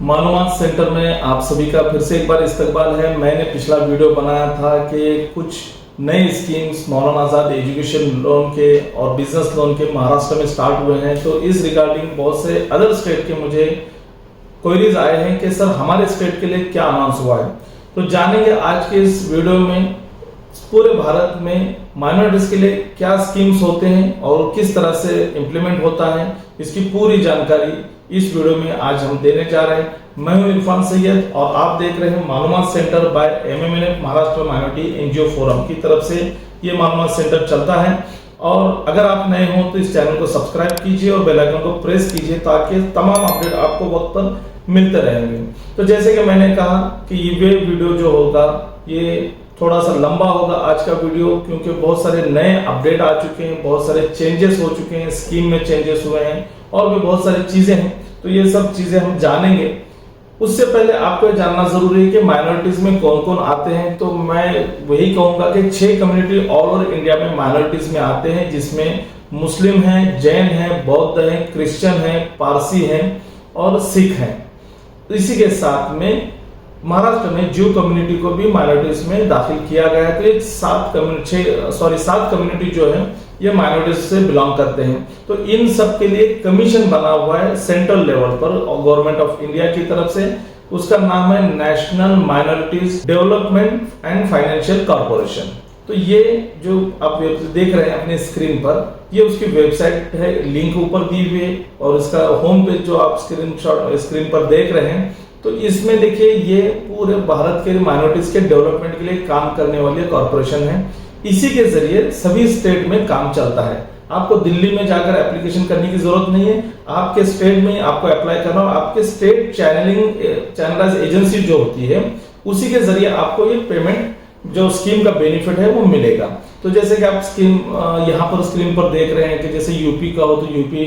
मालूमात सेंटर में आप सभी का फिर से एक बार इस्तकबाल है। मैंने पिछला वीडियो बनाया था कि कुछ नए स्कीम्स मौलाना आज़ाद एजुकेशन लोन के और बिजनेस लोन के महाराष्ट्र में स्टार्ट हुए हैं। तो इस रिगार्डिंग बहुत से अदर स्टेट के मुझे क्वेरीज आए हैं कि सर हमारे स्टेट के लिए क्या अनाउंस हुआ है। तो जानेंगे आज के इस वीडियो में पूरे भारत में माइनॉरिटीज के लिए क्या स्कीम्स होते हैं और किस तरह से इम्प्लीमेंट होता है, इसकी पूरी जानकारी इस वीडियो में आज हम देने जा रहे हैं। मैं हूं इरफान सैयद और आप देख रहे हैं मालूमात centre by MMNF Maharashtra minority NGO forum की तरफ से ये मालूमात सेंटर चलता है। और अगर आप नए हो तो इस चैनल को सब्सक्राइब कीजिए और बेल आइकन को प्रेस कीजिए ताकि तमाम अपडेट आपको वक्त पर मिलते रहेंगे। तो जैसे कि मैंने कहा कि ये वीडियो जो होगा ये थोड़ा सा लंबा होगा आज का वीडियो, क्योंकि बहुत सारे नए अपडेट आ चुके हैं, बहुत सारे चेंजेस हो चुके हैं, स्कीम में चेंजेस हुए हैं और भी बहुत सारी चीजें हैं। तो ये सब चीजें हम जानेंगे। उससे पहले आपको जानना जरूरी है कि माइनॉरिटीज में कौन कौन आते हैं। तो मैं वही कहूंगा कि 6 कम्युनिटी ऑल ओवर इंडिया में माइनॉरिटीज में आते हैं, जिसमें मुस्लिम हैं, जैन हैं, बौद्ध हैं, क्रिश्चियन हैं, पारसी हैं और सिख हैं। इसी के साथ में महाराष्ट्र में ज्यू कम्युनिटी को भी माइनॉरिटीज में दाखिल किया गया है। तो एक 7 कम्युनिटी जो है ये माइनॉरिटीज से बिलोंग करते हैं। तो इन सब के लिए कमीशन बना हुआ है सेंट्रल लेवल पर गवर्नमेंट ऑफ इंडिया की तरफ से। उसका नाम है national minorities development and financial corporation. तो ये जो आप देख रहे हैं अपने स्क्रीन पर, ये उसकी वेबसाइट है, लिंक ऊपर दी हुई है। और इसका होम पेज जो आप स्क्रीन पर देख रहे हैं, तो इसमें देखिए ये पूरे भारत के माइनॉरिटीज के डेवलपमेंट के लिए काम करने वाली कॉर्पोरेशन है। इसी के जरिए सभी स्टेट में काम चलता है। आपको दिल्ली में जाकर एप्लीकेशन करने की जरूरत नहीं है, आपके स्टेट में आपको अप्लाई करना और आपके स्टेट चैनलाइज एजेंसी जो होती है उसी के जरिए आपको ये पेमेंट जो स्कीम का बेनिफिट है वो मिलेगा। तो जैसे कि आप स्कीम यहाँ पर स्क्रीन पर देख रहे हैं कि जैसे यूपी का हो तो UP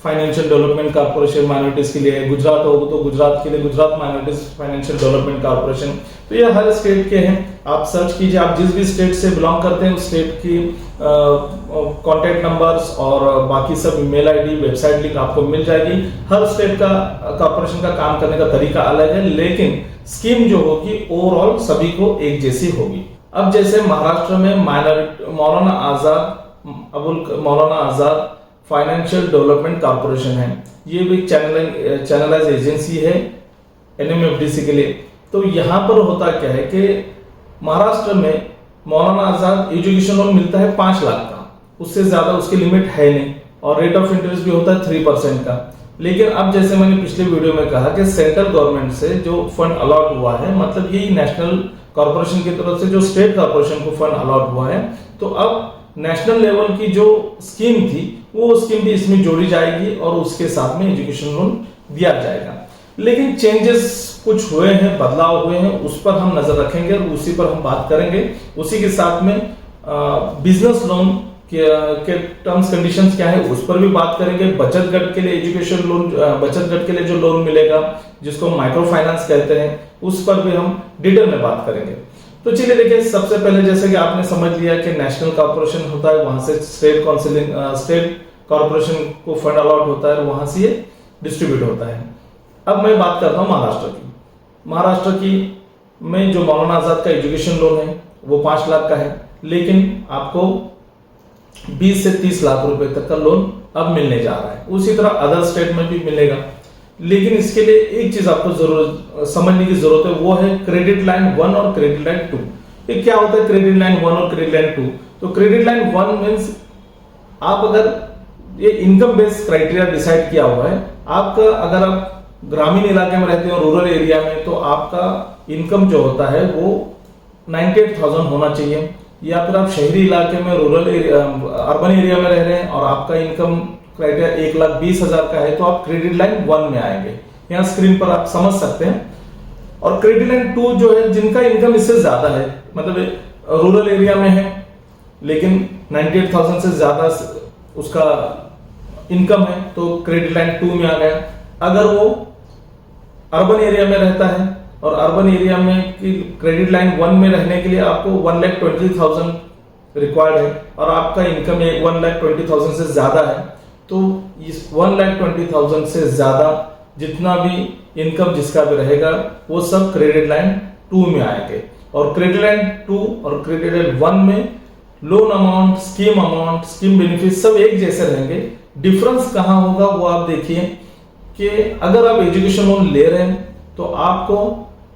financial development corporation minorities के लिए, गुजरात हो तो गुजरात के लिए Gujarat minorities financial development corporation. तो ये हर स्टेट के हैं। आप सर्च कीजिए, आप जिस भी स्टेट से बिलोंग करते हैं उस स्टेट की कॉन्टेक्ट नंबर्स और बाकी सब ईमेल आईडी, वेबसाइट लिंक आपको मिल जाएगी। हर स्टेट का कॉर्पोरेशन का काम करने का तरीका अलग है, लेकिन स्कीम जो होगी ओवरऑल सभी को एक जैसी होगी। अब जैसे महाराष्ट्र में Maulana Azad financial development corporation है, ये भी चैनलाइज एजेंसी है NMFDC के लिए। तो यहाँ पर होता क्या है कि महाराष्ट्र में मौलाना आजाद एजुकेशन लोन मिलता है 5 लाख का, उससे ज्यादा उसकी लिमिट है नहीं और रेट ऑफ इंटरेस्ट भी होता है 3% का। लेकिन अब जैसे मैंने पिछले वीडियो में कहा कि सेंट्रल गवर्नमेंट से जो फंड अलॉट हुआ है, मतलब यही नेशनल कॉर्पोरेशन की तरफ से जो स्टेट कॉर्पोरेशन को फंड अलॉट हुआ है, तो अब नेशनल लेवल की जो स्कीम थी वो स्कीम भी इसमें जोड़ी जाएगी और उसके साथ में एजुकेशन लोन दिया जाएगा। लेकिन चेंजेस कुछ हुए हैं, बदलाव हुए हैं, उस पर हम नजर रखेंगे और उसी पर हम बात करेंगे। उसी के साथ में बिजनेस लोन के टर्म्स कंडीशंस क्या है उस पर भी बात करेंगे। बचत गट के लिए एजुकेशन लोन, बचत गट के लिए जो लोन मिलेगा जिसको माइक्रो फाइनेंस कहते हैं, उस पर भी हम डिटेल में बात करेंगे। तो चलिए देखिए, सबसे पहले जैसे कि आपने समझ लिया कि नेशनल कॉर्पोरेशन होता है, वहां से स्टेट कॉर्पोरेशन को फंड अलॉट होता है और वहां से ये डिस्ट्रीब्यूट होता है। अब मैं बात करता हूं महाराष्ट्र की में जो मौलाना आजाद का एजुकेशन लोन है वो 5 लाख का है, लेकिन आपको 20 से 30 लाख रुपए तक का लोन अब मिलने जा रहा है। उसी तरह अदर स्टेट में भी मिलेगा। लेकिन इसके लिए एक चीज आपको जरूर समझने की जरूरत है, वो है क्रेडिट लाइन 1 और क्रेडिट लाइन 2। ये क्या होता है क्रेडिट लाइन 1 और क्रेडिट लाइन 2? तो क्रेडिट लाइन 1 मींस आप अगर ये इनकम बेस्ड क्राइटेरिया डिसाइड किया हुआ है आपका, अगर आप ग्रामीण इलाके में रहते हो, रूरल एरिया में, तो आपका इनकम जो होता है वो 98,000 होना चाहिए। या फिर आप शहरी इलाके में, अर्बन एरिया में रह रहे हैं और आपका इनकम क्राइटेरिया 1,20,000 का है, तो आप क्रेडिट लाइन 1 में आएंगे। यहाँ स्क्रीन पर आप समझ सकते हैं। और क्रेडिट लाइन 2 जो है जिनका इनकम इससे ज्यादा है, मतलब रूरल एरिया में है लेकिन 98,000 से ज्यादा उसका इनकम है, तो क्रेडिट लाइन 2 में आ गया। अगर वो अर्बन एरिया में रहता है और अर्बन एरिया में क्रेडिट लाइन 1 में रहने के लिए आपको 1,20,000 रिक्वायर्ड है और आपका इनकम 1,20,000 से ज्यादा है, तो इस 1,20,000 से ज्यादा जितना भी इनकम जिसका भी रहेगा वो सब क्रेडिट लाइन 2 में आएंगे। और क्रेडिट लाइन 2 और क्रेडिट लाइन 1 में लोन अमाउंट, स्कीम बेनिफिट सब एक जैसे रहेंगे। डिफरेंस कहां होगा वो आप देखिए कि अगर आप एजुकेशन लोन ले रहे हैं तो आपको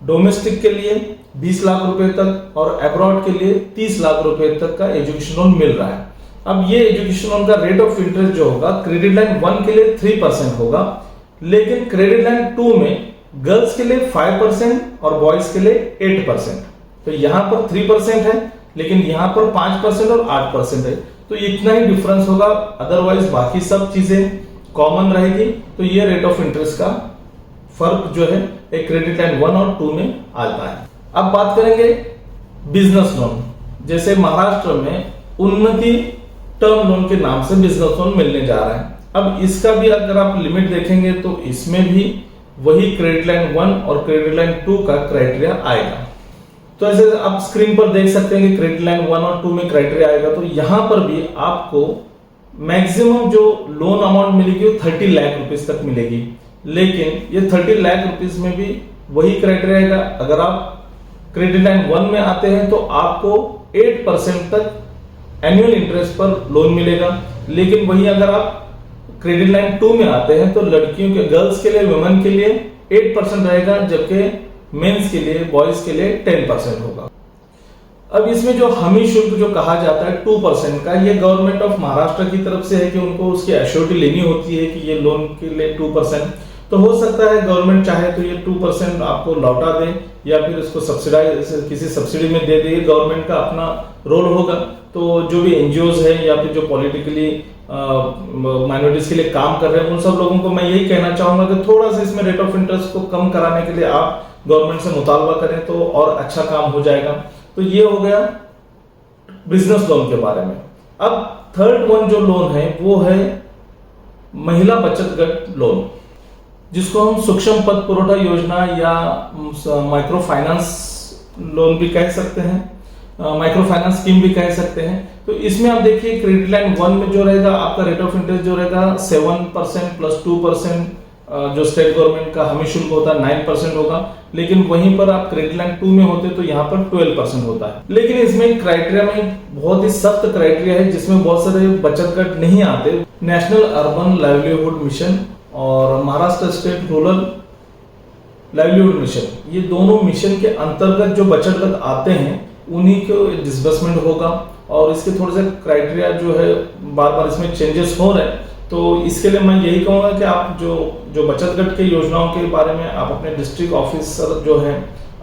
डोमेस्टिक के लिए 20 लाख रुपए तक और अब्रॉड के लिए 30 लाख रुपए तक का एजुकेशन लोन मिल रहा है। अब ये एजुकेशन लोन का रेट ऑफ इंटरेस्ट जो होगा क्रेडिट लाइन 1 के लिए 3% होगा, लेकिन क्रेडिट लाइन 2 में गर्ल्स के लिए 5% और बॉयज के लिए 8%। तो यहां पर 3% है, लेकिन यहां पर 5% और 8% है, तो इतना ही डिफरेंस होगा। अदरवाइज बाकी सब चीजें कॉमन रहेगी। तो ये रेट ऑफ इंटरेस्ट का फर्क जो है एक क्रेडिट लाइन 1 और 2 में आता है। अब बात करेंगे बिजनेस लोन। जैसे महाराष्ट्र में उन्नति टर्म लोन के नाम से बिजनेस लोन मिलने जा रहा है। अब इसका भी अगर आप लिमिट देखेंगे तो इसमें भी वही क्रेडिट लाइन 1 और क्रेडिट लाइन 2 का क्राइटेरिया आएगा। तो ऐसे आप स्क्रीन पर देख सकते हैं कि क्रेडिट लाइन 1 और 2 में क्राइटेरिया आएगा। तो यहां पर भी आपको मैक्सिमम जो लोन अमाउंट मिलेगी वो 30 लाख रुपीस तक मिलेगी, लेकिन ये 30 लाख रुपीस में भी वही क्राइटेरिया आएगा। अगर आप क्रेडिट लाइन 1 में आते हैं तो आपको 8% तक एनुअल इंटरेस्ट पर लोन मिलेगा, लेकिन वही अगर आप क्रेडिट लाइन 2 में आते हैं तो लड़कियों के, गर्ल्स के लिए, वुमेन के लिए 8% रहेगा, जबकि मेंस के लिए, बॉयज के लिए 10% होगा। अब इसमें जो हमी शुल्क जो कहा जाता है 2% का, ये गवर्नमेंट ऑफ महाराष्ट्र की तरफ से है कि उनको उसकी एश्योरिटी लेनी होती है कि ये लोन के लिए 2%। तो हो सकता है गवर्नमेंट चाहे तो ये 2% आपको लौटा दे या फिर इसको सब्सिडाइज किसी सब्सिडी में दे दे, गवर्नमेंट का अपना रोल होगा। तो जो भी एनजीओज है या फिर जो पॉलिटिकली माइनॉरिटीज के लिए काम कर रहे हैं उन सब लोगों को मैं यही कहना चाहूंगा कि थोड़ा सा इसमें रेट ऑफ इंटरेस्ट को कम कराने के लिए आप गवर्नमेंट से मुतालबा करें तो और अच्छा काम हो जाएगा। तो ये हो गया बिजनेस लोन के बारे में। अब थर्ड वन जो लोन है वो है महिला बचत गट लोन, जिसको हम सूक्ष्म पद पुरवठा योजना या माइक्रो फाइनेंस लोन भी कह सकते हैं, माइक्रो फाइनेंस स्कीम भी कह सकते हैं। तो इसमें आप देखिए क्रेडिट लाइन 1 में जो रहेगा आपका रेट ऑफ इंटरेस्ट जो रहेगा 7% प्लस 2% जो स्टेट गवर्नमेंट का हमी शुल्क होता है 9% होगा, लेकिन वहीं पर आप क्रेडिट लाइन 2 में होते तो यहाँ पर 12% होता है। लेकिन इसमें क्राइटेरिया में बहुत ही सख्त क्राइटेरिया है जिसमें बहुत सारे बचत गट नहीं आते। नेशनल अर्बन लाइवलीहुड मिशन और Maharashtra state rural livelihood mission, ये दोनों मिशन के अंतर्गत जो बचत गट आते हैं उन्हीं को डिसबर्समेंट होगा। और इसके थोड़े से क्राइटेरिया जो है बार बार इसमें चेंजेस हो रहे हैं। तो इसके लिए मैं यही कहूंगा कि आप जो बचत गट के योजनाओं के बारे में आप अपने डिस्ट्रिक्ट ऑफिसर जो है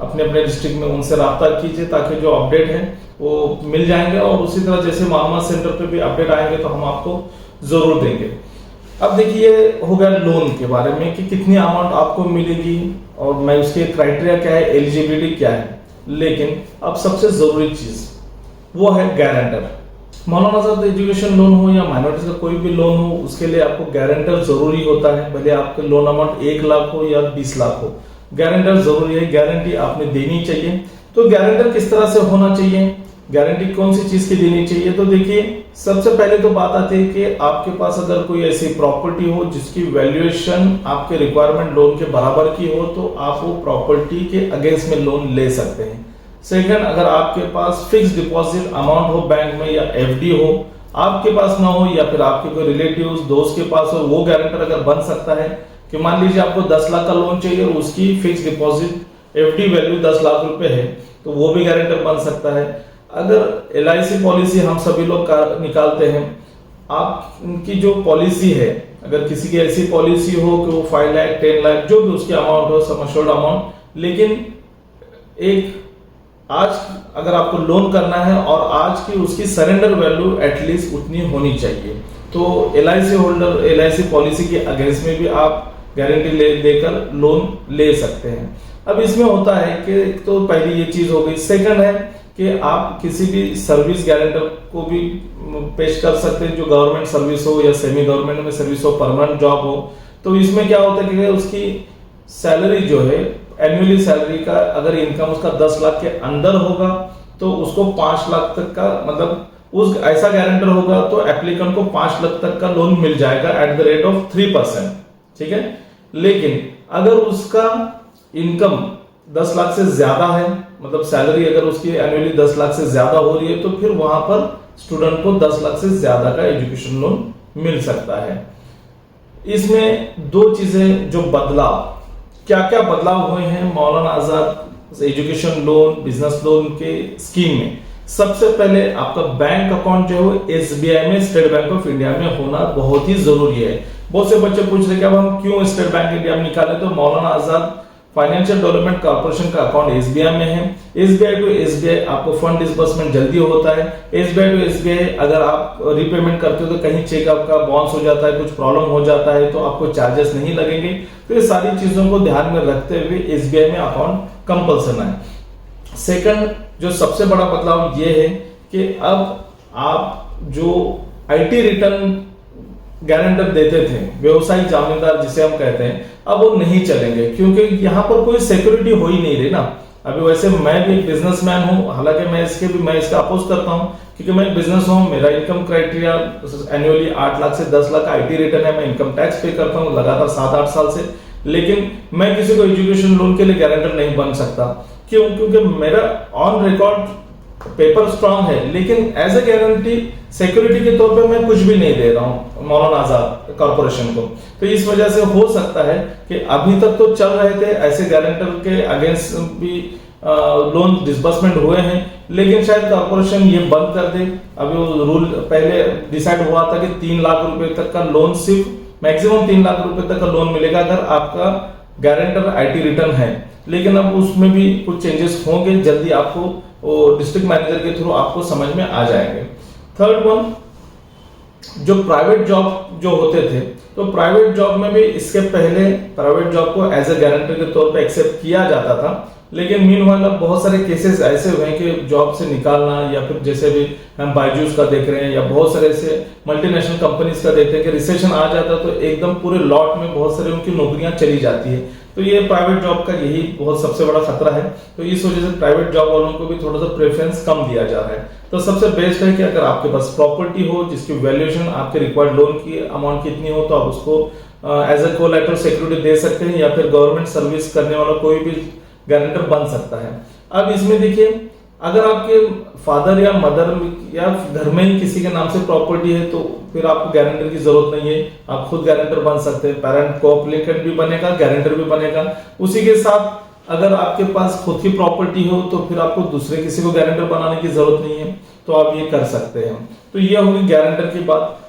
अपने अपने डिस्ट्रिक्ट में उनसे राब्ता कीजिए, ताकि जो अपडेट है वो मिल जाएंगे। और उसी तरह जैसे मालूमात सेंटर पे भी अपडेट आएंगे तो हम आपको जरूर देंगे। अब देखिए हो गया लोन के बारे में कि कितनी अमाउंट आपको मिलेगी और मैं उसके क्राइटेरिया क्या है, एलिजिबिलिटी क्या है। लेकिन अब सबसे जरूरी चीज वो है गारंटर। मौलाना साहब एजुकेशन लोन हो या माइनॉरिटीज का कोई भी लोन हो, उसके लिए आपको गारंटर जरूरी होता है। भले आपका लोन अमाउंट 1 लाख हो या 20 लाख हो, गारंटर जरूरी है, गारंटी आपने देनी चाहिए। तो गारंटर किस तरह से होना चाहिए, गारंटी कौन सी चीज की देनी चाहिए? तो देखिए सबसे पहले तो बात आती है कि आपके पास अगर कोई ऐसी प्रॉपर्टी हो जिसकी वैल्यूएशन आपके रिक्वायरमेंट लोन के बराबर की हो तो आप वो प्रॉपर्टी के अगेंस्ट में लोन ले सकते हैं। सेकंड, अगर आपके पास फिक्स डिपॉजिट अमाउंट हो बैंक में या एफडी हो, आपके पास ना हो या फिर आपके कोई रिलेटिव्स दोस्त के पास हो, वो गारंटर अगर बन सकता है कि मान लीजिए आपको 10 लाख का लोन चाहिए और उसकी fix deposit FD value 10 lakh रुपए है तो वो भी गारंटर बन सकता है। अगर एलआईसी पॉलिसी हम सभी लोग निकालते हैं, आपकी जो पॉलिसी है अगर किसी की ऐसी पॉलिसी हो कि वो 5 लाख 10 लाख जो भी उसकी अमाउंट हो, सम एश्योर्ड अमाउंट, लेकिन एक आज अगर आपको लोन करना है और आज की उसकी सरेंडर वैल्यू एटलीस्ट उतनी होनी चाहिए, तो एलआईसी होल्डर एलआईसी पॉलिसी के अगेंस्ट में भी आप गारंटी देकर लोन ले सकते हैं। अब इसमें होता है कि तो पहली ये चीज हो गई। सेकंड है कि आप किसी भी सर्विस गारंटर को भी पेश कर सकते हैं, जो गवर्नमेंट सर्विस हो या सेमी गवर्नमेंट में सर्विस हो, परमानेंट जॉब हो। तो इसमें क्या होता है कि उसकी सैलरी जो है एनुअली सैलरी का अगर इनकम उसका 10 लाख के अंदर होगा तो उसको 5 लाख तक का मतलब उस ऐसा गारंटर होगा तो एप्लीकेंट को 5 लाख तक का लोन मिल जाएगा एट द रेट ऑफ 3%। ठीक है, लेकिन अगर उसका इनकम 10 लाख से ज्यादा है, मतलब सैलरी अगर उसकी एनुअली 10 लाख से ज्यादा हो रही है, तो फिर वहां पर स्टूडेंट को 10 लाख से ज्यादा का एजुकेशन लोन मिल सकता है। इसमें दो चीजें जो बदलाव, क्या क्या बदलाव हुए हैं Maulana Azad education loan business loan के स्कीम में। सबसे पहले आपका बैंक अकाउंट जो है एसबीआई में, स्टेट बैंक ऑफ इंडिया में होना बहुत ही जरूरी है। बहुत से बच्चे पूछ रहे कि अब हम क्यों स्टेट बैंक इंडिया में निकाले, तो Maulana Azad financial development corporation का अकाउंट एसबीआई में है। एसबीआई टू एसबीआई आपको फंड डिसबर्समेंट जल्दी होता है। एसबीआई टू एसबीआई अगर आप रीपेमेंट करते हो तो कहीं चेक आपका बाउंस हो जाता है, कुछ प्रॉब्लम हो जाता है, तो आपको चार्जेस नहीं लगेंगे। तो ये सारी चीजों को ध्यान में रखते हुए एसबीआई में अकाउंट कंपल्सन है। सेकंड जो सबसे बड़ा बदलाव ये है कि अब आप जो आईटी रिटर्न गारंटर देते थे, व्यवसायिक जामीनदार जिसे हम कहते हैं, अब वो नहीं चलेंगे, क्योंकि यहाँ पर कोई सिक्योरिटी हो ही नहीं रही ना। अभी वैसे मैं भी एक बिजनेसमैन हूँ, हालांकि मैं इसका अपोज करता हूँ, क्योंकि मैं बिजनेस हूँ, मेरा इनकम क्राइटेरिया एनुअली 8 लाख से 10 लाख आईटी रिटर्न है, मैं इनकम टैक्स पे करता हूँ लगातार 7-8 साल से। लेकिन मैं किसी को एजुकेशन लोन के लिए गारंटर नहीं बन सकता। क्यों? क्योंकि मेरा ऑन रिकॉर्ड पेपर स्ट्रांग है, लेकिन एज ए गारंटी सिक्योरिटी के तौर पे मैं कुछ भी नहीं दे रहा हूं मौलाना आजाद कॉर्पोरेशन को। तो इस वजह से हो सकता है कि अभी तक तो चल रहे थे ऐसे गारंटर के अगेंस्ट भी लोन डिसबर्समेंट हुए हैं, लेकिन शायद कॉर्पोरेशन ये बंद कर दे। अभी वो रूल पहले डिसाइड हुआ था कि 3 लाख रुपए तक का लोन, सिर्फ मैक्सिमम 3 लाख रुपए तक का लोन मिलेगा अगर आपका गारंटर आईटी रिटर्न है, लेकिन अब उसमें भी कुछ चेंजेस होंगे जल्दी, आपको वो डिस्ट्रिक्ट मैनेजर के थ्रू आपको समझ में आ जाएंगे। थर्ड वन, जो प्राइवेट जॉब जो होते थे, तो प्राइवेट जॉब में भी इसके पहले प्राइवेट जॉब को एज ए गारंटर के तौर पे एक्सेप्ट किया जाता था, लेकिन मीनवाइल अब बहुत सारे केसेस ऐसे हुए हैं कि जॉब से निकालना, या फिर जैसे भी हम बायजूस का देख रहे हैं, या बहुत सारे ऐसे मल्टीनेशनल कंपनीज का देखते हैं कि रिसेशन आ जाता है तो एकदम पूरे लॉट में बहुत सारे उनकी नौकरियां चली जाती है। तो ये प्राइवेट जॉब का यही बहुत सबसे बड़ा खतरा है। तो इस वजह से प्राइवेट जॉब वालों को भी थोड़ा सा प्रेफरेंस कम दिया जा रहा है। तो सबसे बेस्ट है कि अगर आपके पास प्रॉपर्टी हो जिसकी वैल्यूएशन आपके रिक्वायर्ड लोन की अमाउंट कितनी हो, तो आप उसको एज ए कोलैटरल सिक्योरिटी दे सकते हैं, या फिर गवर्नमेंट सर्विस करने वाला कोई भी गारंटर बन सकता है। अब इसमें देखिए, अगर आपके फादर या मदर या घर में ही किसी के नाम से प्रॉपर्टी है, तो फिर आपको गारंटर की जरूरत नहीं है, आप खुद गारंटर बन सकते हैं। पेरेंट कोअप्लिकेंट भी बनेगा, गारंटर भी बनेगा। उसी के साथ अगर आपके पास खुद की प्रॉपर्टी हो तो फिर आपको दूसरे किसी को गारंटर बनाने की जरूरत नहीं है, तो आप ये कर सकते हैं। तो ये होगी गारंटर की बात।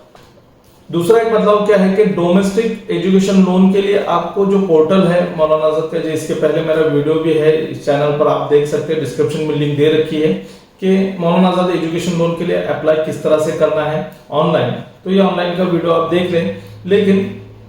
दूसरा एक बदलाव क्या है कि डोमेस्टिक एजुकेशन लोन के लिए आपको जो पोर्टल है मौलाना आजाद का, जो इसके पहले मेरा वीडियो भी है इस चैनल पर, आप देख सकते हैं, डिस्क्रिप्शन में लिंक दे रखी है कि मौलाना आजाद एजुकेशन लोन के लिए अप्लाई किस तरह से करना है ऑनलाइन। तो ये ऑनलाइन का वीडियो आप देख लें। लेकिन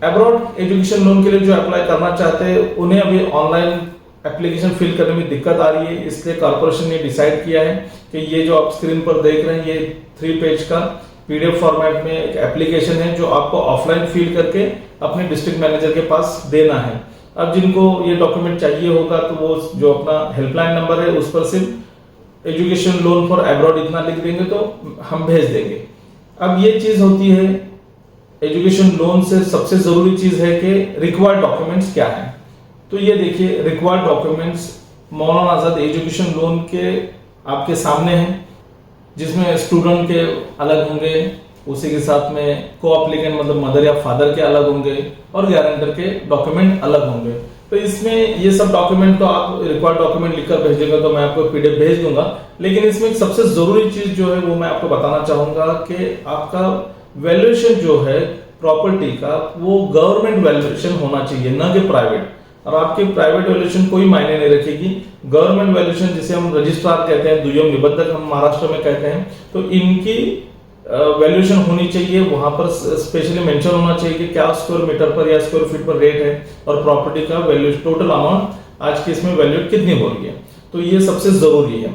अब्रॉड एजुकेशन लोन के लिए जो अप्लाई करना चाहते हैं उन्हें अभी ऑनलाइन एप्लीकेशन फिल करने में दिक्कत आ रही है, इसलिए कॉर्पोरेशन ने डिसाइड किया है कि ये जो आप स्क्रीन पर देख रहे हैं, ये 3 पेज का पीडीएफ फॉर्मेट में एक एप्लीकेशन है जो आपको ऑफलाइन फिल करके अपने डिस्ट्रिक्ट मैनेजर के पास देना है। अब जिनको ये डॉक्यूमेंट चाहिए होगा तो वो जो अपना हेल्पलाइन नंबर है उस पर सिर्फ एजुकेशन लोन फॉर अब्रॉड इतना लिख देंगे तो हम भेज देंगे। अब ये चीज होती है एजुकेशन लोन से सबसे जरूरी चीज है कि रिक्वायर्ड डॉक्यूमेंट्स क्या है। तो ये देखिए, required documents Maulana Azad education loan के आपके सामने हैं, जिसमें स्टूडेंट के अलग होंगे, उसी के साथ में को-एप्लीकेंट मतलब मदर या फादर के अलग होंगे, और गारंटर के डॉक्यूमेंट अलग होंगे। तो इसमें ये सब डॉक्यूमेंट तो आप रिक्वायर्ड डॉक्यूमेंट लिखकर भेजेंगे तो मैं आपको पीडीएफ भेज दूंगा। लेकिन इसमें सबसे जरूरी चीज जो है वो मैं आपको बताना चाहूंगा कि आपका वैल्यूएशन जो है प्रॉपर्टी का, वो गवर्नमेंट वैल्यूएशन होना चाहिए, ना कि प्राइवेट। और आपकी प्राइवेट वैल्यूएशन कोई मायने नहीं रखेगी। गवर्नमेंट वैल्यूएशन जिसे हम रजिस्ट्रार कहते हैं, दुय्यम निबंधक हम महाराष्ट्र में कहते हैं, तो इनकी वैल्यूएशन होनी चाहिए। वहां पर स्पेशली मेंशन होना चाहिए कि क्या स्क्वायर मीटर पर या स्क्वायर फीट पर रेट है, और प्रॉपर्टी का वैल्यू टोटल अमाउंट आज की इसमें वैल्यू कितनी हो रही है। तो ये सबसे जरूरी है।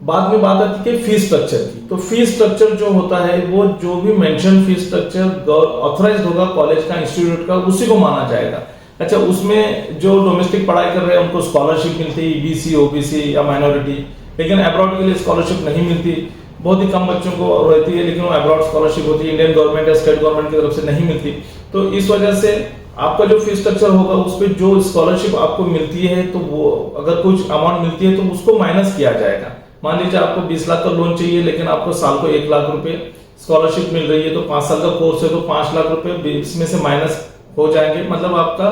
बाद में बात आती है फीस स्ट्रक्चर की। तो फीस स्ट्रक्चर जो होता है वो जो भी मेंशन फीस स्ट्रक्चर ऑथराइज्ड होगा कॉलेज का, इंस्टीट्यूट का, उसी को माना जाएगा। अच्छा, उसमें जो डोमेस्टिक पढ़ाई कर रहे हैं उनको स्कॉलरशिप मिलती है, ईबीसी, ओबीसी या माइनॉरिटी, लेकिन अब्रॉड के लिए स्कॉलरशिप नहीं मिलती। बहुत ही कम बच्चों को रहती है, लेकिन वो अब्रॉड स्कॉलरशिप होती है, इंडियन गवर्नमेंट या स्टेट गवर्नमेंट की तरफ से नहीं मिलती। तो इस वजह से आपका जो फीस स्ट्रक्चर होगा उस पर जो स्कॉलरशिप आपको मिलती है तो वो अगर कुछ अमाउंट मिलती है तो उसको माइनस किया जाएगा। मान लीजिए आपको 20 लाख का लोन चाहिए लेकिन आपको साल को 1 लाख रुपए स्कॉलरशिप मिल रही है, तो 5 साल का कोर्स है तो 5 लाख रुपए इसमें से माइनस हो जाएंगे, मतलब आपका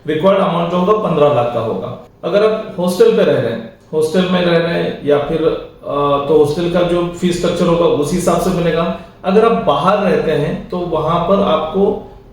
रिक्वायर्ड अमाउंट जो होगा 15 लाख का होगा। अगर आप हॉस्टल पे रह रहे हैं, हॉस्टल में रह रहे हैं या फिर तो हॉस्टल का जो फीस स्ट्रक्चर होगा उसी हिसाब से मिलेगा। अगर आप बाहर रहते हैं तो वहां पर आपको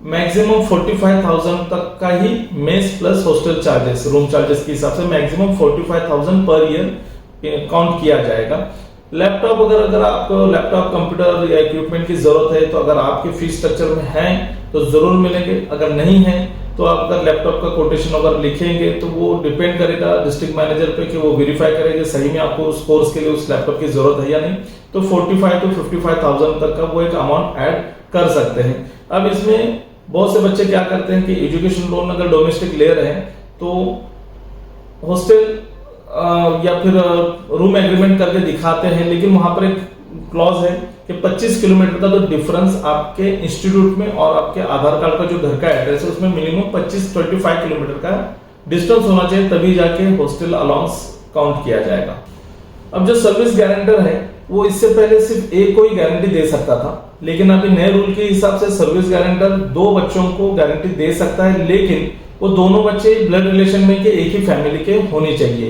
मैक्सिमम 45,000 तक का ही mess plus hostel charges, room charges के हिसाब से मैक्सिमम 45,000 पर ईयर काउंट किया जाएगा। लैपटॉप अगर आपको लैपटॉप कंप्यूटर या इक्विपमेंट की जरूरत है तो अगर आपके फीस स्ट्रक्चर में है तो जरूर मिलेंगे, अगर नहीं है तो आप अगर लैपटॉप का कोटेशन अगर लिखेंगे तो वो डिपेंड करेगा डिस्ट्रिक्ट मैनेजर पे कि वो वेरीफाई करेंगे सही में आपको उस कोर्स के लिए उस लैपटॉप की जरूरत है या नहीं। तो 45 to 55,000 तक का वो एक अमाउंट ऐड कर सकते हैं। अब इसमें बहुत से बच्चे क्या करते हैं कि एजुकेशन लोन अगर डोमेस्टिक ले रहे हैं तो हॉस्टल या फिर रूम एग्रीमेंट करके दिखाते हैं, लेकिन वहां पर एक क्लॉज है कि 25 किलोमीटर का जो डिफरेंस आपके इंस्टीट्यूट में और आपके आधार कार्ड का जो घर का एड्रेस है उसमें मिनिमम 25 किलोमीटर का डिस्टेंस होना चाहिए, तभी जाके हॉस्टल अलाउंस काउंट किया जाएगा। अब जो सर्विस गारंटर है वो इससे पहले सिर्फ एक को ही गारंटी दे सकता था, लेकिन अभी नए रूल के हिसाब से सर्विस गारंटर 2 बच्चों को गारंटी दे सकता है, लेकिन वो दोनों बच्चे ब्लड रिलेशन में के एक ही फैमिली के होने चाहिए।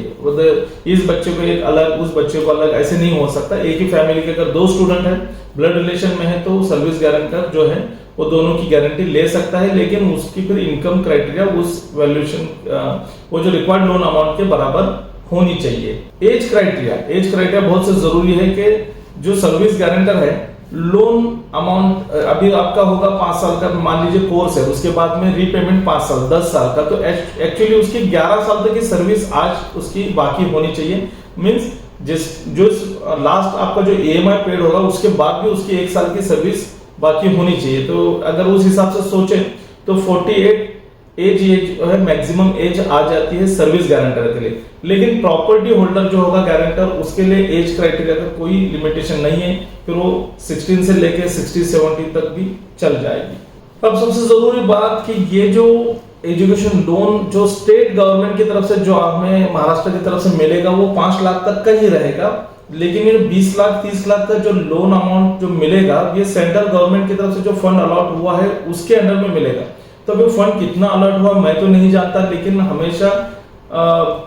इस बच्चे को एक अलग उस बच्चे को अलग ऐसे नहीं हो सकता। एक ही फैमिली के अगर 2 स्टूडेंट है ब्लड रिलेशन में है तो सर्विस गारंटर जो है वो दोनों की गारंटी ले सकता है, लेकिन उसकी फिर इनकम क्राइटेरिया उस वैल्यूएशन वो जो रिक्वायर्ड लोन अमाउंट के बराबर होनी चाहिए। एज क्राइटेरिया बहुत से जरूरी है कि जो सर्विस गारंटर है लोन अमाउंट अभी आपका होगा 5 साल का मान लीजिए कोर्स है, उसके बाद में रीपेमेंट 5 साल 10 साल का, तो एक्चुअली उसकी 11 साल तक की सर्विस आज उसकी बाकी होनी चाहिए। मींस जो लास्ट आपका जो ईएमआई पेड होगा उसके बाद भी उसकी 1 साल की सर्विस बाकी होनी चाहिए। तो अगर उस हिसाब से सोचें तो 48 एज है मैक्सिमम एज आ जाती है सर्विस गारंटर के लिए, लेकिन प्रॉपर्टी होल्डर जो होगा गारंटर उसके लिए एज क्राइटेरिया का कोई लिमिटेशन नहीं है, फिर वो 16 से लेके 60-70 तक भी चल जाएगी। अब सबसे जरूरी बात कि ये जो एजुकेशन लोन जो स्टेट गवर्नमेंट की तरफ से जो हमें महाराष्ट्र की तरफ से मिलेगा वो 5 लाख तक का ही रहेगा, लेकिन ये 20 लाख 30 लाख का जो लोन अमाउंट जो मिलेगा ये सेंट्रल गवर्नमेंट की तरफ से जो फंड अलॉट हुआ है उसके अंडर में मिलेगा। तो अभी फंड कितना अलॉट हुआ मैं तो नहीं जानता, लेकिन हमेशा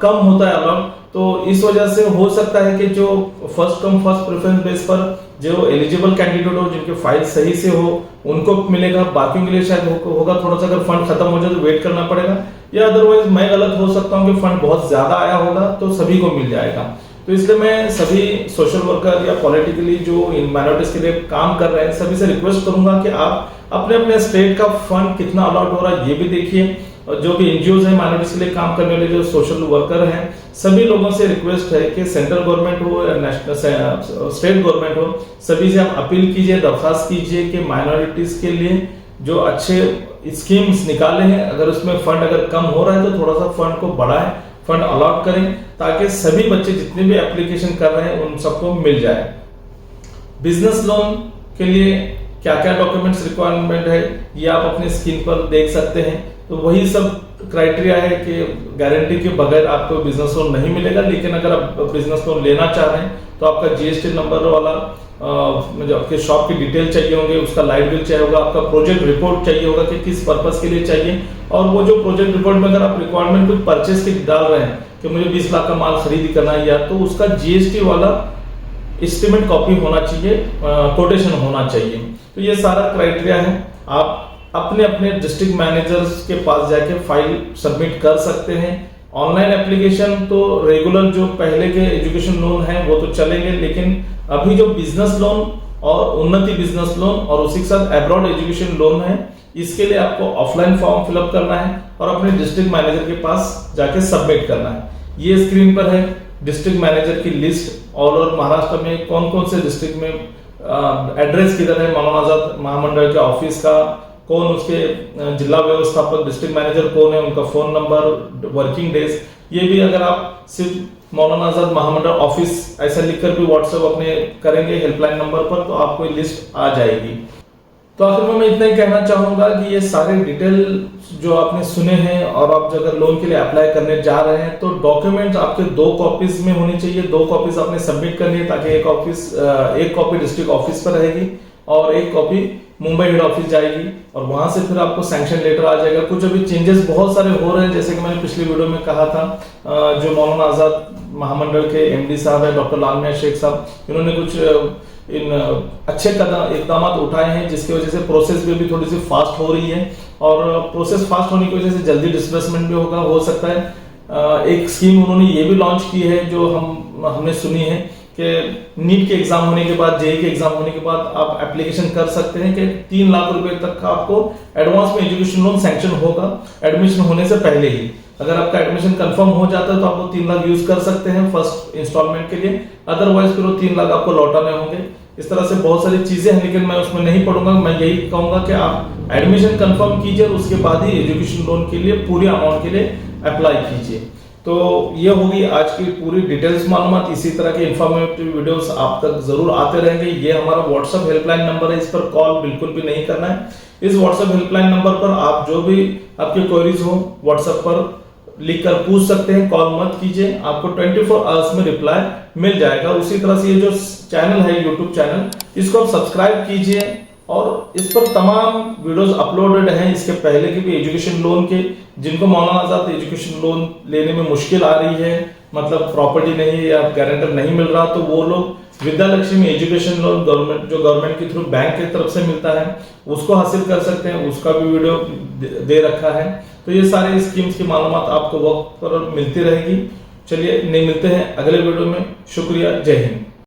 कम होता है अलॉट, तो इस वजह से हो सकता है कि जो first come first preference base पर जो एलिजिबल कैंडिडेट हो जिनके फाइल सही से हो उनको मिलेगा, बाकी के लिए शायद होगा थोड़ा सा अगर फंड खत्म हो जाए तो वेट करना पड़ेगा, या अदरवाइज मैं गलत हो सकता हूँ कि फंड बहुत ज्यादा आया होगा तो सभी को मिल जाएगा। तो इसलिए मैं सभी सोशल वर्कर या पॉलिटिकली जो इन माइनॉरिटीज के लिए काम कर रहे हैं सभी से रिक्वेस्ट करूंगा कि आप अपने अपने स्टेट का फंड कितना अलॉट हो रहा है ये भी देखिए, और जो भी एनजीओज है माइनॉरिटीज के लिए काम करने वाले जो सोशल वर्कर हैं सभी लोगों से रिक्वेस्ट है कि सेंट्रल गवर्नमेंट हो या नेशनल स्टेट गवर्नमेंट हो सभी से आप अपील कीजिए, दरखास्त कीजिए कि माइनॉरिटीज के लिए जो अच्छे स्कीम्स निकाले हैं अगर उसमें फंड अगर कम हो रहा है तो थोड़ा सा फंड को बढ़ाएं, फंड अलॉट करें ताकि सभी बच्चे जितने भी एप्लीकेशन कर रहे हैं उन सबको मिल जाए। बिजनेस लोन के लिए क्या क्या डॉक्यूमेंट्स रिक्वायरमेंट है ये आप अपने स्क्रीन पर देख सकते हैं। तो वही सब क्राइटेरिया है कि गारंटी के बगैर आपको बिजनेस लोन नहीं मिलेगा, लेकिन अगर आप बिजनेस लोन लेना चाह रहे हैं तो आपका जीएसटी नंबर वाला जो आपके शॉप की डिटेल चाहिए होंगे, उसका लाइट बिल चाहिए होगा, आपका प्रोजेक्ट रिपोर्ट चाहिए होगा कि किस पर्पस के लिए चाहिए, और वो जो प्रोजेक्ट रिपोर्ट में अगर आप रिक्वायरमेंट कुछ परचेस की डाल रहे हैं कि मुझे 20 लाख का माल खरीदी करना है या तो उसका जीएसटी वाला एस्टीमेट कॉपी होना चाहिए, कोटेशन होना चाहिए। तो ये सारा क्राइटेरिया है, आप अपने अपने डिस्ट्रिक्ट मैनेजर्स के पास जाके फाइल सबमिट कर सकते हैं। ऑनलाइन एप्लीकेशन तो रेगुलर जो पहले के एजुकेशन लोन है वो तो चलेंगे, लेकिन अभी जो बिजनेस लोन और उन्नति बिजनेस लोन और उसी के साथ अब्रॉड एजुकेशन लोन है इसके लिए आपको ऑफलाइन फॉर्म फिलअप करना है और अपने डिस्ट्रिक्ट मैनेजर के पास जाके सबमिट करना है। ये स्क्रीन पर है डिस्ट्रिक्ट मैनेजर की लिस्ट ऑल ओवर महाराष्ट्र में कौन कौन से डिस्ट्रिक्ट में एड्रेस किधर है, मौलाना आजाद महामंडल के ऑफिस का कौन, उसके जिला व्यवस्थापक डिस्ट्रिक्ट मैनेजर कौन है, उनका फोन नंबर, वर्किंग डेज, ये भी अगर आप सिर्फ मौलाना आजाद महामंडल ऑफिस ऐसा लिखकर भी व्हाट्सएप अपने करेंगे हेल्पलाइन नंबर पर तो आपको लिस्ट आ जाएगी। तो आखिर में मैं इतना ही कहना चाहूंगा कि ये सारे डिटेल जो आपने सुने हैं और आप अगर लोन के लिए अप्लाई करने जा रहे हैं तो डॉक्यूमेंट्स आपके 2 कॉपीज में होनी चाहिए। 2 कॉपीज आपने सबमिट करनी है ताकि एक कॉपी डिस्ट्रिक्ट ऑफिस पर रहेगी और एक कॉपी मुंबई हेड ऑफिस जाएगी और वहां से फिर आपको सैंक्शन लेटर आ जाएगा। कुछ अभी चेंजेस बहुत सारे हो रहे हैं, जैसे कि मैंने पिछली वीडियो में कहा था, जो मौलाना आजाद महामंडल के एमडी साहब है डॉक्टर लाल मियां शेख साहब, इन्होंने कुछ इन अच्छे इकदाम उठाए हैं जिसकी वजह से प्रोसेस भी थोड़ी सी फास्ट हो रही है और प्रोसेस फास्ट होने की वजह से जल्दी डिस्बर्समेंट भी होगा, हो सकता है। एक स्कीम उन्होंने ये भी लॉन्च की है जो हमने सुनी है कि नीट के एग्जाम होने के बाद, जेईई के एग्जाम होने के बाद आप एप्लीकेशन कर सकते हैं कि 3 लाख रुपए तक का आपको एडवांस में एजुकेशन लोन सैंक्शन होगा एडमिशन होने से पहले ही। अगर आपका एडमिशन कंफर्म हो जाता है तो आप वो 3 लाख यूज कर सकते हैं फर्स्ट इंस्टॉलमेंट के लिए, अदरवाइज फिर वो 3 लाख आपको लौटाने होंगे। इस तरह से बहुत सारी चीजें हैं, लेकिन मैं उसमें नहीं पढ़ूंगा। मैं यही कहूंगा कि आप एडमिशन कंफर्म कीजिए और उसके बाद ही एजुकेशन लोन के लिए पूरे अमाउंट के लिए अप्लाई कीजिए। तो ये होगी आज की पूरी डिटेल्स मालूमात। इसी तरह के इंफॉर्मेटिव वीडियोस आप तक जरूर आते रहेंगे। ये हमारा व्हाट्सएप हेल्पलाइन नंबर है, इस पर कॉल बिल्कुल भी नहीं करना है। इस व्हाट्सएप हेल्पलाइन नंबर पर आप जो भी आपकी क्वेरीज हो व्हाट्सएप पर लिखकर पूछ सकते हैं, कॉल मत कीजिए, आपको 24 आवर्स में रिप्लाई मिल जाएगा। उसी तरह से ये जो चैनल है यूट्यूब चैनल, इसको आप सब्सक्राइब कीजिए और इस पर तमाम वीडियोस अपलोडेड हैं इसके पहले के भी एजुकेशन लोन के। जिनको मौलाना आजाद एजुकेशन लोन लेने में मुश्किल आ रही है, मतलब प्रॉपर्टी नहीं है या गारंटर नहीं मिल रहा, तो वो लोग Vidya Lakshmi education loan government के थ्रू बैंक की तरफ से मिलता है उसको हासिल कर सकते हैं। उसका भी वीडियो दे रखा है। तो ये सारे स्कीम्स की मालूमात आपको वक्त पर मिलती रहेगी। चलिए मिलते हैं अगले वीडियो में। शुक्रिया, जय हिंद।